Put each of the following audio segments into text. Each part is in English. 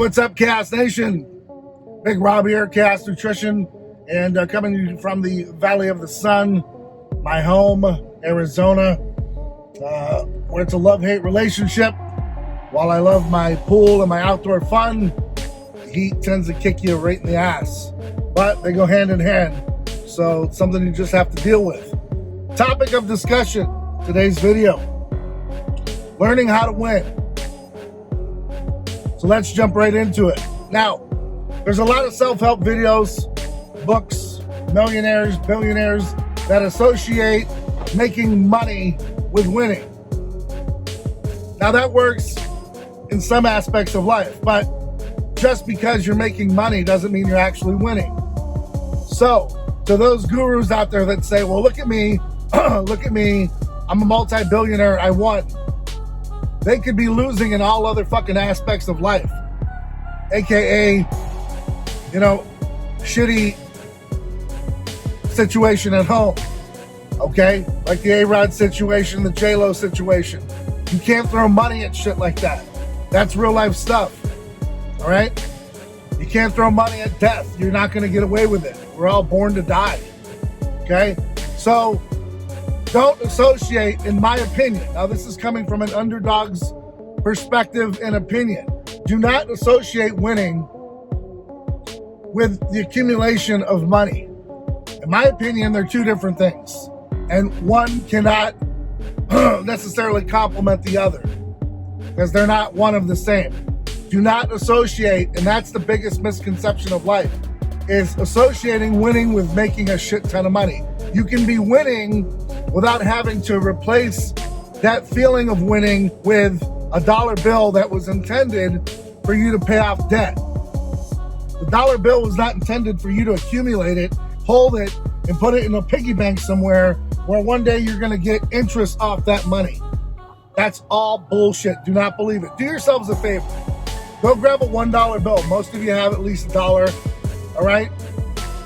What's up, Chaos Nation? Big Rob here, Chaos Nutrition, and coming from the Valley of the Sun, my home, Arizona, where it's a love-hate relationship. While I love my pool and my outdoor fun, the heat tends to kick you right in the ass. But they go hand in hand, so it's something you just have to deal with. Topic of discussion, today's video, learning how to win. So let's jump right into it. Now, there's a lot of self-help videos, books, millionaires, billionaires that associate making money with winning. Now that works in some aspects of life, but just because you're making money doesn't mean you're actually winning. So, to those gurus out there that say, well, look at me, look at me, I'm a multi-billionaire, I won. They could be losing in all other fucking aspects of life. AKA, shitty situation at home. Okay? Like the A-Rod situation, the J-Lo situation. You can't throw money at shit like that. That's real life stuff. All right? You can't throw money at death. You're not going to get away with it. We're all born to die. Okay? So, don't associate, in my opinion, now this is coming from an underdog's perspective and opinion, do not associate winning with the accumulation of money. In my opinion, they're two different things. And one cannot necessarily complement the other because they're not one of the same. Do not associate, and that's the biggest misconception of life, is associating winning with making a shit ton of money. You can be winning without having to replace that feeling of winning with a dollar bill that was intended for you to pay off debt. The dollar bill was not intended for you to accumulate it, hold it, and put it in a piggy bank somewhere where one day you're going to get interest off that money. That's all bullshit. Do not believe it. Do yourselves a favor. Go grab a $1 bill. Most of you have at least $1, all right?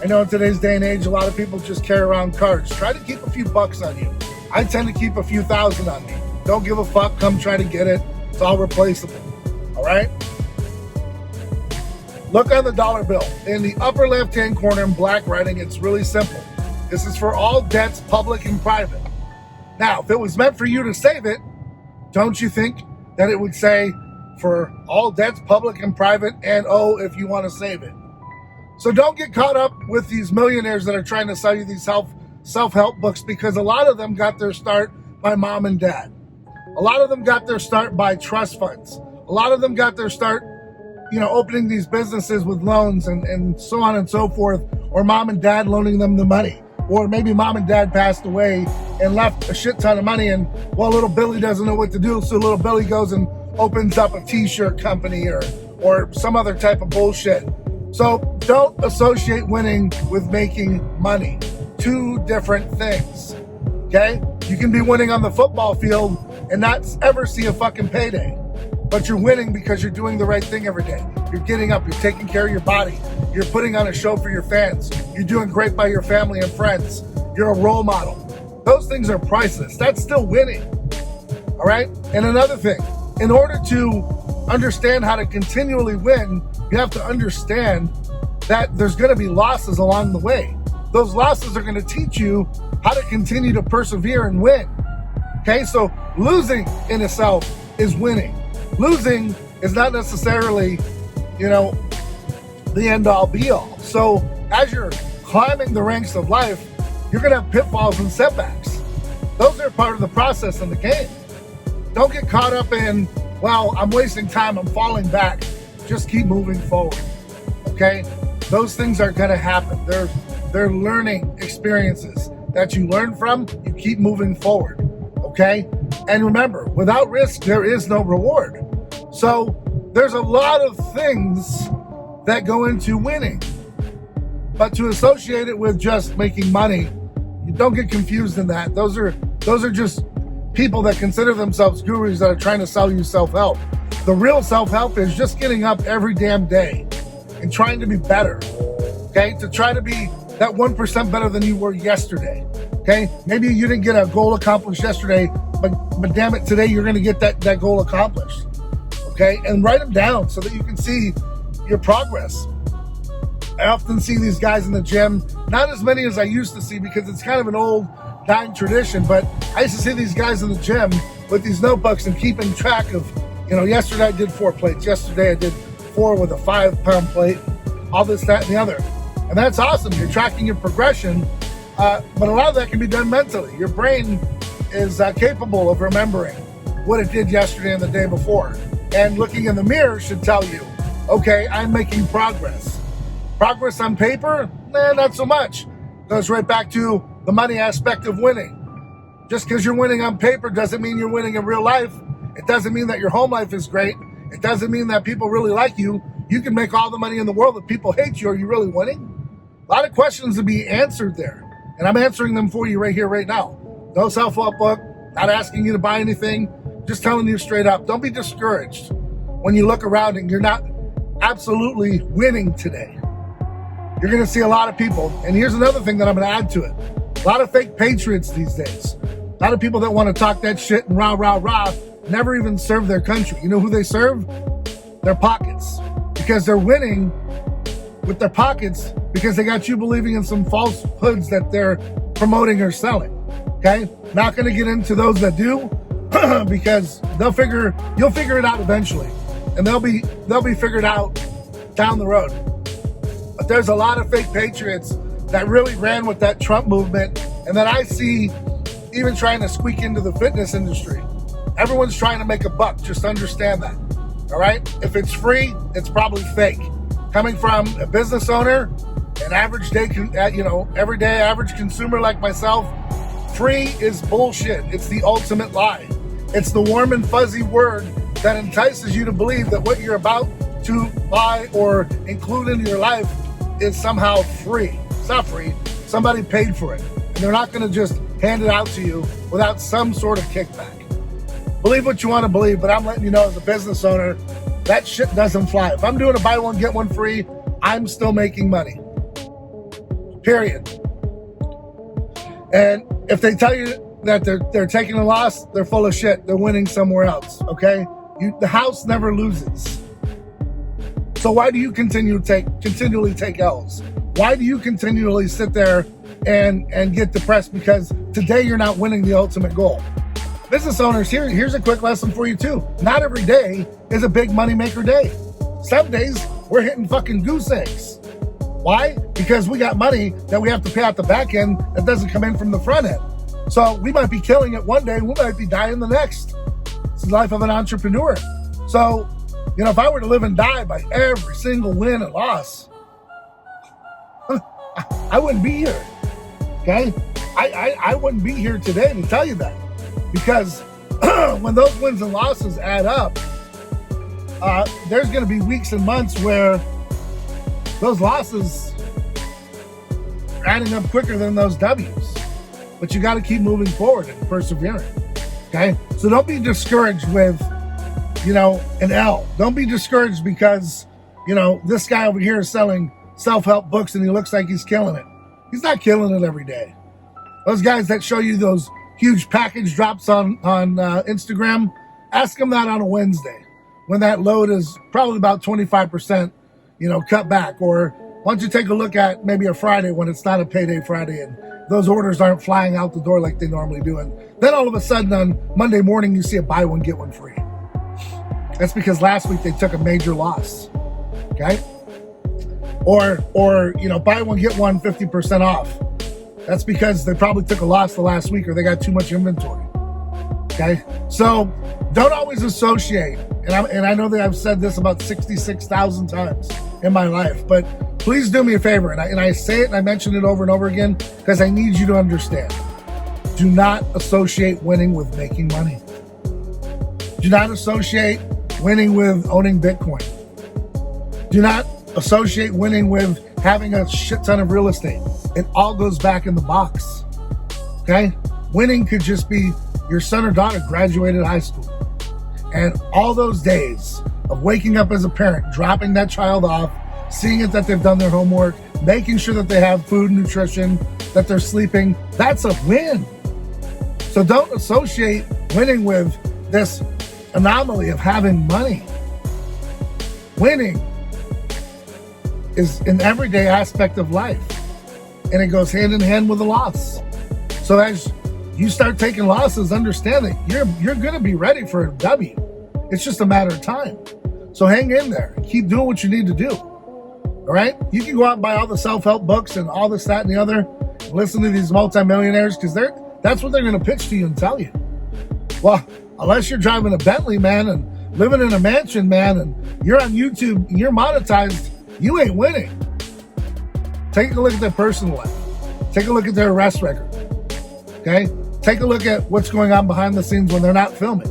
I know in today's day and age, a lot of people just carry around cards. Try to keep a few bucks on you. I tend to keep a few thousand on me. Don't give a fuck. Come try to get it. It's all replaceable. All right? Look on the dollar bill. In the upper left-hand corner in black writing, it's really simple. This is for all debts, public and private. Now, if it was meant for you to save it, don't you think that it would say for all debts, public and private, and if you want to save it? So don't get caught up with these millionaires that are trying to sell you these self-help books, because a lot of them got their start by mom and dad. A lot of them got their start by trust funds. A lot of them got their start, opening these businesses with loans and so on and so forth, or mom and dad loaning them the money. Or maybe mom and dad passed away and left a shit ton of money, and, little Billy doesn't know what to do, so little Billy goes and opens up a t-shirt company or some other type of bullshit. So don't associate winning with making money. Two different things, okay? You can be winning on the football field and not ever see a fucking payday, but you're winning because you're doing the right thing every day. You're getting up, you're taking care of your body, you're putting on a show for your fans, you're doing great by your family and friends, you're a role model. Those things are priceless. That's still winning, all right? And another thing, in order to understand how to continually win, you have to understand that there's going to be losses along the way. Those losses are going to teach you how to continue to persevere and win. Okay, so losing in itself is winning. Losing is not necessarily, the end-all be-all. So as you're climbing the ranks of life, you're going to have pitfalls and setbacks. Those are part of the process in the game. Don't get caught up in, I'm wasting time, I'm falling back. Just keep moving forward, okay? Those things are gonna happen. They're learning experiences that you learn from, you keep moving forward, okay? And remember, without risk, there is no reward. So there's a lot of things that go into winning, but to associate it with just making money, you don't get confused in that. Those are just people that consider themselves gurus that are trying to sell you self-help. The real self-help is just getting up every damn day and trying to be better, okay? To try to be that 1% better than you were yesterday, okay? Maybe you didn't get a goal accomplished yesterday, but damn it, today you're gonna get that goal accomplished, okay? And write them down so that you can see your progress. I often see these guys in the gym, not as many as I used to see because it's kind of an old dying tradition, but I used to see these guys in the gym with these notebooks and keeping track of, yesterday I did 4 plates. Yesterday I did 4 with a 5-pound plate, all this, that, and the other. And that's awesome. You're tracking your progression, but a lot of that can be done mentally. Your brain is capable of remembering what it did yesterday and the day before. And looking in the mirror should tell you, okay, I'm making progress. Progress on paper? Not so much. Goes right back to the money aspect of winning. Just because you're winning on paper doesn't mean you're winning in real life. It doesn't mean that your home life is great. It doesn't mean that people really like you. You can make all the money in the world if people hate you. Are you really winning? A lot of questions to be answered there. And I'm answering them for you right here, right now. No self-help book, not asking you to buy anything, just telling you straight up. Don't be discouraged when you look around and you're not absolutely winning today. You're going to see a lot of people. And here's another thing that I'm going to add to it. A lot of fake patriots these days. A lot of people that want to talk that shit and rah, rah, rah, never even serve their country. You know who they serve? Their pockets. Because they're winning with their pockets because they got you believing in some falsehoods that they're promoting or selling. Okay? Not going to get into those that do because you'll figure it out eventually. And they'll be figured out down the road. But there's a lot of fake patriots that really ran with that Trump movement and that I see even trying to squeak into the fitness industry. Everyone's trying to make a buck. Just understand that. All right? If it's free, it's probably fake. Coming from a business owner, an average day, everyday average consumer like myself, free is bullshit. It's the ultimate lie. It's the warm and fuzzy word that entices you to believe that what you're about to buy or include into your life is somehow free. It's not free. Somebody paid for it. And they're not going to just hand it out to you without some sort of kickback. Believe what you want to believe, but I'm letting you know as a business owner, that shit doesn't fly. If I'm doing a buy one, get one free, I'm still making money. Period. And if they tell you that they're taking a loss, they're full of shit. They're winning somewhere else, okay? The house never loses. So why do you continually take L's? Why do you continually sit there and get depressed because today you're not winning the ultimate goal? Business owners, here's a quick lesson for you too. Not every day is a big moneymaker day. Some days we're hitting fucking goose eggs. Why? Because we got money that we have to pay out the back end that doesn't come in from the front end. So we might be killing it one day, we might be dying the next. It's the life of an entrepreneur. So, if I were to live and die by every single win and loss, I wouldn't be here. Okay? I wouldn't be here today to tell you that. Because when those wins and losses add up, there's going to be weeks and months where those losses are adding up quicker than those W's. But you got to keep moving forward and persevering. Okay? So don't be discouraged with, an L. Don't be discouraged because, this guy over here is selling self-help books and he looks like he's killing it. He's not killing it every day. Those guys that show you those huge package drops on Instagram, ask them that on a Wednesday when that load is probably about 25%, cut back. Or why don't you take a look at maybe a Friday when it's not a payday Friday and those orders aren't flying out the door like they normally do. And then all of a sudden on Monday morning, you see a buy one, get one free. That's because last week they took a major loss. Okay? Or buy one, get one 50% off. That's because they probably took a loss the last week or they got too much inventory. Okay? So don't always associate. And I know that I've said this about 66,000 times in my life, but please do me a favor. And I say it and I mention it over and over again because I need you to understand. Do not associate winning with making money. Do not associate winning with owning Bitcoin. Do not associate winning with having a shit ton of real estate. It all goes back in the box. Okay? Winning could just be your son or daughter graduated high school. And all those days of waking up as a parent, dropping that child off, seeing it that they've done their homework, making sure that they have food and nutrition, that they're sleeping, that's a win. So don't associate winning with this anomaly of having money. Winning is an everyday aspect of life, and it goes hand in hand with a loss. So as you start taking losses, understand that you're going to be ready for a W. It's just a matter of time. So hang in there and keep doing what you need to do. All right? You can go out and buy all the self-help books and all this, that, and the other. Listen to these multimillionaires because that's what they're going to pitch to you and tell you. Well, unless you're driving a Bentley, man, and living in a mansion, man, and you're on YouTube and you're monetized, you ain't winning. Take a look at their personal life. Take a look at their arrest record. Okay? Take a look at what's going on behind the scenes when they're not filming.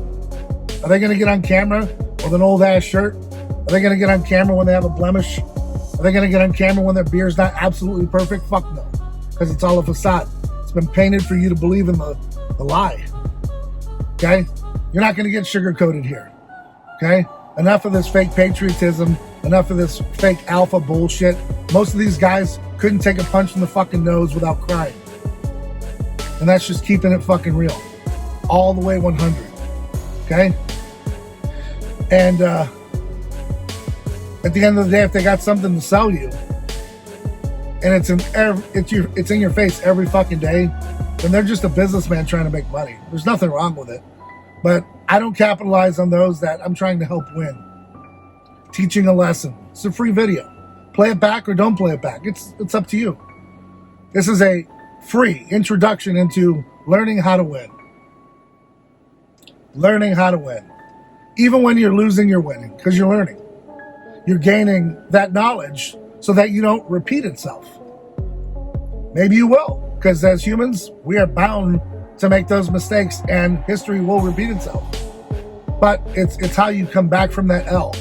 Are they going to get on camera with an old ass shirt? Are they going to get on camera when they have a blemish? Are they going to get on camera when their beer's not absolutely perfect? Fuck no. Because it's all a facade. It's been painted for you to believe in the lie. Okay? You're not going to get sugar-coated here. Okay? Enough of this fake patriotism. Enough of this fake alpha bullshit. Most of these guys couldn't take a punch in the fucking nose without crying. And that's just keeping it fucking real. All the way 100. Okay? And at the end of the day, if they got something to sell you, and it's in your face every fucking day, then they're just a businessman trying to make money. There's nothing wrong with it. But I don't capitalize on those that I'm trying to help win. Teaching a lesson. It's a free video. Play it back or don't play it back. It's up to you. This is a free introduction into learning how to win. Learning how to win. Even when you're losing, you're winning because you're learning. You're gaining that knowledge so that you don't repeat itself. Maybe you will, because as humans, we are bound to make those mistakes and history will repeat itself. But it's how you come back from that L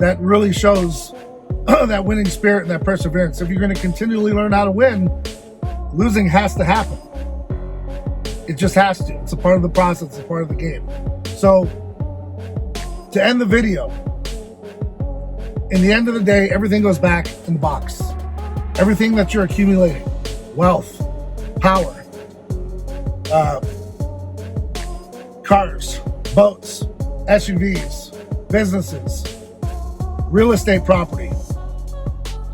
that really shows that winning spirit and that perseverance. If you're going to continually learn how to win, losing has to happen. It just has to. It's a part of the process. It's a part of the game. So, to end the video, in the end of the day, everything goes back in the box. Everything that you're accumulating, wealth, power, cars, boats, SUVs, businesses, real estate property,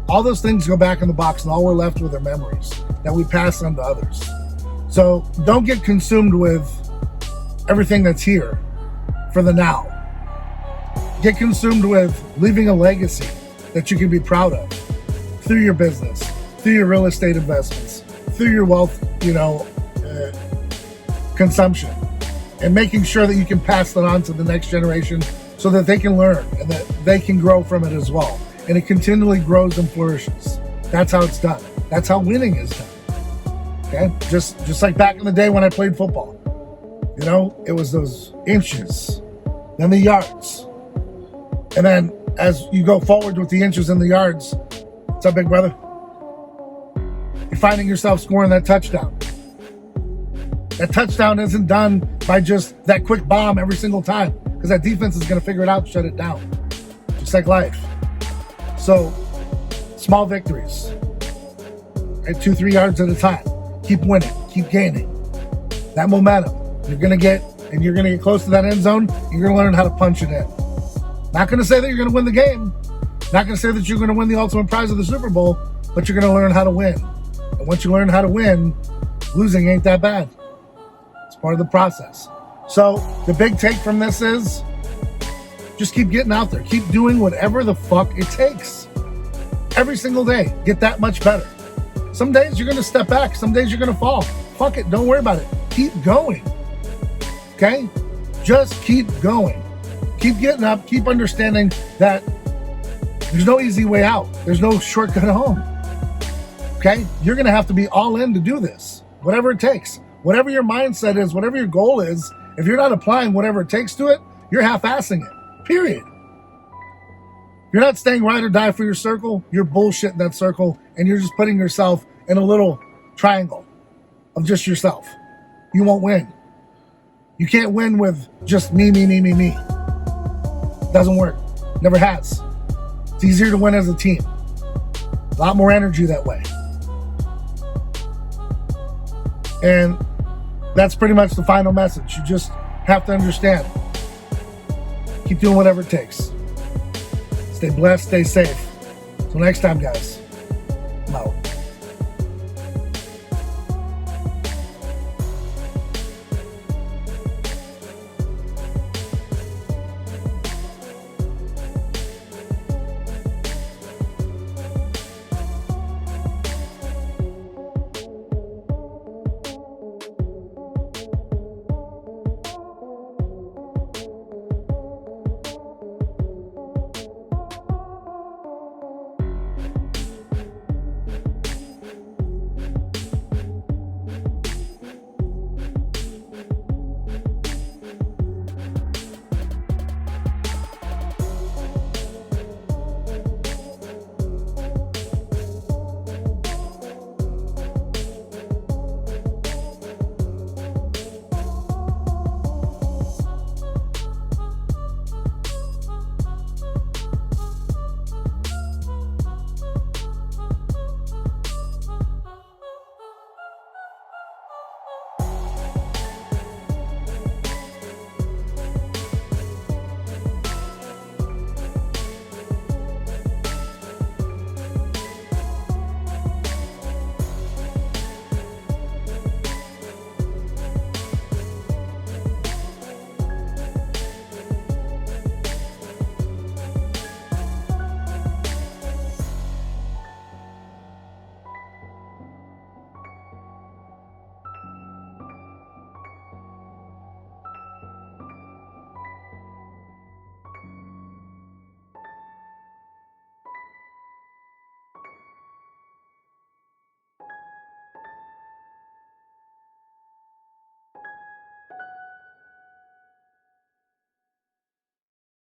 all those things go back in the box, and all we're left with are memories that we pass on to others. So don't get consumed with everything that's here for the now. Get consumed with leaving a legacy that you can be proud of through your business, through your real estate investments, through your wealth, consumption, and making sure that you can pass that on to the next generation so that they can learn and that they can grow from it as well. And it continually grows and flourishes. That's how it's done. That's how winning is done. Okay? Just like back in the day when I played football. It was those inches, then the yards. And then as you go forward with the inches and the yards, what's up, big brother? You're finding yourself scoring that touchdown. That touchdown isn't done by just that quick bomb every single time, because that defense is going to figure it out and shut it down. Just like life. So, small victories. Right? 2-3 yards at a time. Keep winning. Keep gaining. That momentum. You're going to get close to that end zone. You're going to learn how to punch it in. Not going to say that you're going to win the game. Not going to say that you're going to win the ultimate prize of the Super Bowl, but you're going to learn how to win. And once you learn how to win, losing ain't that bad. It's part of the process. So the big take from this is just keep getting out there. Keep doing whatever the fuck it takes. Every single day, get that much better. Some days you're going to step back. Some days you're going to fall. Fuck it. Don't worry about it. Keep going. Okay? Just keep going. Keep getting up. Keep understanding that there's no easy way out. There's no shortcut home. Okay? You're going to have to be all in to do this. Whatever it takes. Whatever your mindset is, whatever your goal is, if you're not applying whatever it takes to it, you're half-assing it. Period. You're not staying ride or die for your circle. You're bullshitting that circle, and you're just putting yourself in a little triangle of just yourself. You won't win. You can't win with just me. Doesn't work. Never has. It's easier to win as a team. A lot more energy that way. And that's pretty much the final message. You just have to understand. Keep doing whatever it takes. stay blessed, stay safe. Till next time, guys.